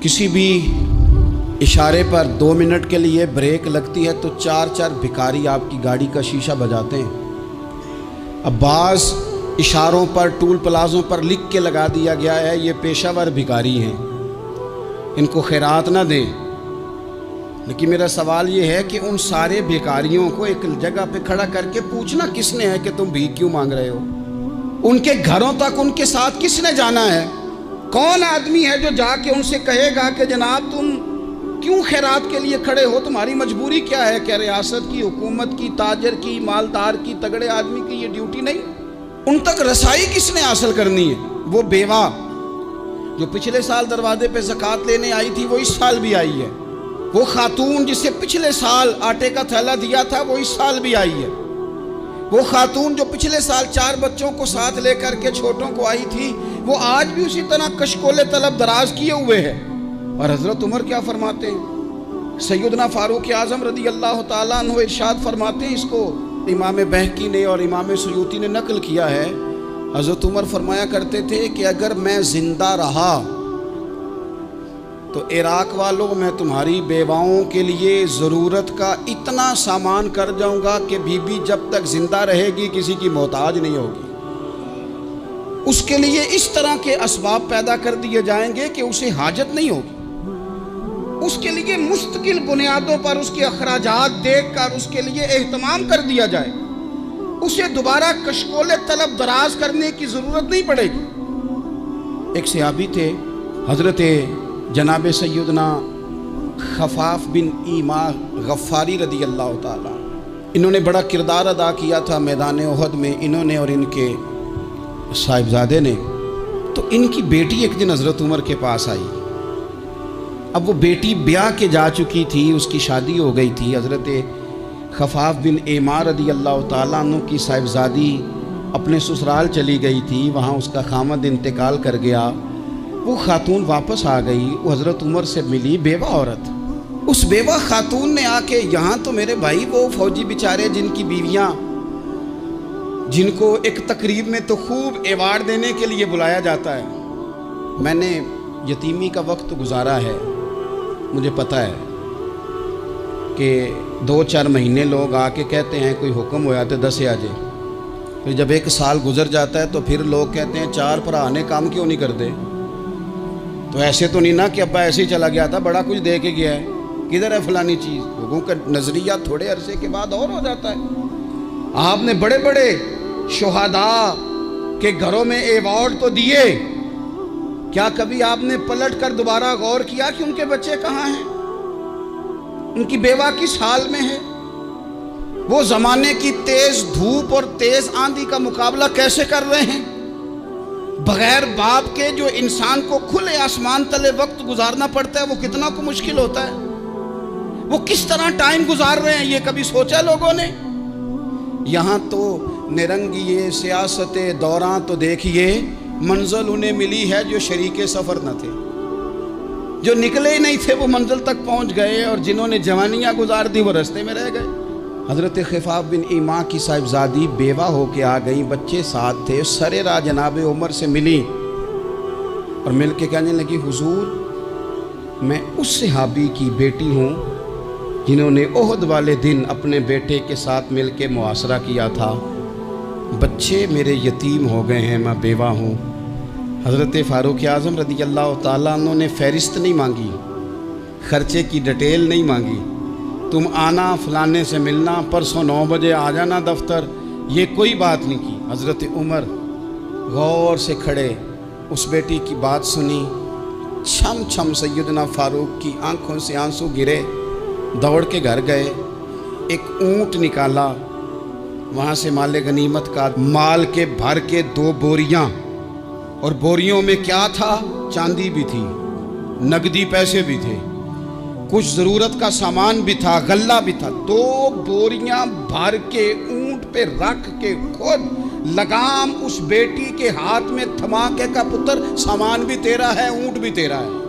किसी भी इशारे पर 2 मिनट के लिए ब्रेक लगती है तो 4 भिखारी आपकी गाड़ी का शीशा बजाते हैं। अब बाज़ इशारों पर, टूल प्लाज़ों पर लिख के लगा दिया गया है ये पेशावर भिखारी हैं, इनको खैरात ना दें। लेकिन मेरा सवाल ये है कि उन सारे भिखारियों को एक जगह पे खड़ा करके पूछना किसने है कि तुम भीख क्यों मांग रहे हो? उनके घरों तक उनके साथ किसने जाना है? कौन आदमी है जो जाके उनसे कहेगा कि जनाब तुम क्यों खैरात के लिए खड़े हो, तुम्हारी मजबूरी क्या है? क्या रियासत की, हुकूमत की, ताजर की, मालदार की, तगड़े आदमी की ये ड्यूटी नहीं? उन तक रसाई किसने हासिल करनी है? वो बेवा जो पिछले साल दरवाजे पे ज़कात लेने आई थी वो इस साल भी आई है। वो खातून जिसे पिछले साल आटे का थैला दिया था वो इस साल भी आई है। वो खातून जो पिछले साल 4 बच्चों को साथ लेकर के छोटों को आई थी वो आज भी उसी तरह कशकोले तलब दराज किए हुए है। और हज़रत उमर क्या फरमाते हैं? सैयदना फारूक आज़म रज़ी अल्लाह ताला अन्हु इरशाद फरमाते हैं, इसको इमाम बहकी ने और इमाम सुयूती ने नकल किया है। हज़रत उमर फरमाया करते थे कि अगर मैं ज़िंदा रहा तो इराक वालों मैं तुम्हारी बेवाओं के लिए ज़रूरत का इतना सामान कर जाऊंगा कि बीबी जब तक ज़िंदा रहेगी किसी की मोहताज नहीं होगी। उसके लिए इस तरह के असबाब पैदा कर दिए जाएंगे कि उसे हाजत नहीं होगी। उसके लिए मुस्तकिल बुनियादों पर उसके अखराजात देख कर उसके लिए एहतमाम कर दिया जाए। उसे दोबारा कशकोले तलब दराज करने की ज़रूरत नहीं पड़ेगी। एक सहाबी थे हज़रत जनाब सैयदना खफाफ बिन ईमा गफ़ारी रदी अल्लाह ताला। इन्होंने बड़ा किरदार अदा किया था मैदान उहद में, इन्होंने और इनके साहिबजादे ने। तो इनकी बेटी एक दिन हज़रत उमर के पास आई। अब वो बेटी ब्याह के जा चुकी थी, उसकी शादी हो गई थी। हज़रत खफाफ बिन ईमा रदी अल्लाह ताला अन्हु की साहिबजादी अपने ससुराल चली गई थी, वहाँ उसका खामद इंतकाल कर गया। वो खातून वापस आ गई, वो हज़रत उमर से मिली, बेवा औरत। उस बेवा खातून ने आके, यहाँ तो मेरे भाई वो फौजी बेचारे जिनकी बीवियाँ, जिनको एक तकरीब में तो खूब एवार्ड देने के लिए बुलाया जाता है। मैंने यतीमी का वक्त गुजारा है, मुझे पता है कि 2-4 महीने लोग आके कहते हैं कोई हुक्म होया तो 10 आ जाए। फिर जब 1 साल गुजर जाता है तो फिर लोग कहते हैं 4 भरा ने काम क्यों नहीं करते। तो ऐसे तो नहीं ना कि अब्बा ऐसे ही चला गया था, बड़ा कुछ दे के गया है, किधर है फलानी चीज़। लोगों का नज़रिया थोड़े अरसे के बाद और हो जाता है। आपने बड़े बड़े शुहदा के घरों में एवार्ड तो दिए, क्या कभी आपने पलट कर दोबारा गौर किया कि उनके बच्चे कहाँ हैं, उनकी बेवा किस हाल में है? वो ज़माने की तेज़ धूप और तेज़ आंधी का मुकाबला कैसे कर रहे हैं? बगैर बाप के जो इंसान को खुले आसमान तले वक्त गुजारना पड़ता है वो कितना को मुश्किल होता है। वो किस तरह टाइम गुजार रहे हैं ये कभी सोचा लोगों ने? यहाँ तो निरंगी सियासत दौरान तो देखिए मंजिल उन्हें मिली है जो शरीके सफ़र न थे, जो निकले ही नहीं थे वो मंजिल तक पहुँच गए, और जिन्होंने जवानियाँ गुजार दी वो रास्ते में रह गए। हज़रत खफाफ बिन ईमा की साहिबजादी बेवा होके आ गई, बच्चे साथ थे। सरेरा जनाब उमर से मिली और मिल के कहने लगी, हुजूर मैं उस सहाबी की बेटी हूँ जिन्होंने ओहद वाले दिन अपने बेटे के साथ मिल के मुआसरा किया था। बच्चे मेरे यतीम हो गए हैं, मैं बेवा हूँ। हज़रत फारूक आज़म रज़ी अल्लाह ताला अन्हु ने फ़हरिस्त नहीं मांगी, ख़र्चे की डिटेल नहीं मांगी, तुम आना फलाने से मिलना, परसों 9 बजे आ जाना दफ्तर, ये कोई बात नहीं की। हज़रत उमर गौर से खड़े उस बेटी की बात सुनी। छम छम सैयदना फारूक की आंखों से आंसू गिरे, दौड़ के घर गए, एक ऊँट निकाला, वहाँ से माले गनीमत का माल के भर के 2 बोरियाँ, और बोरियों में क्या था? चांदी भी थी, नकदी पैसे भी थे, कुछ ज़रूरत का सामान भी था, गल्ला भी था। 2 बोरियां भर के ऊंट पे रख के खुद लगाम उस बेटी के हाथ में थमा के का पुत्र सामान भी तेरा है, ऊंट भी तेरा है।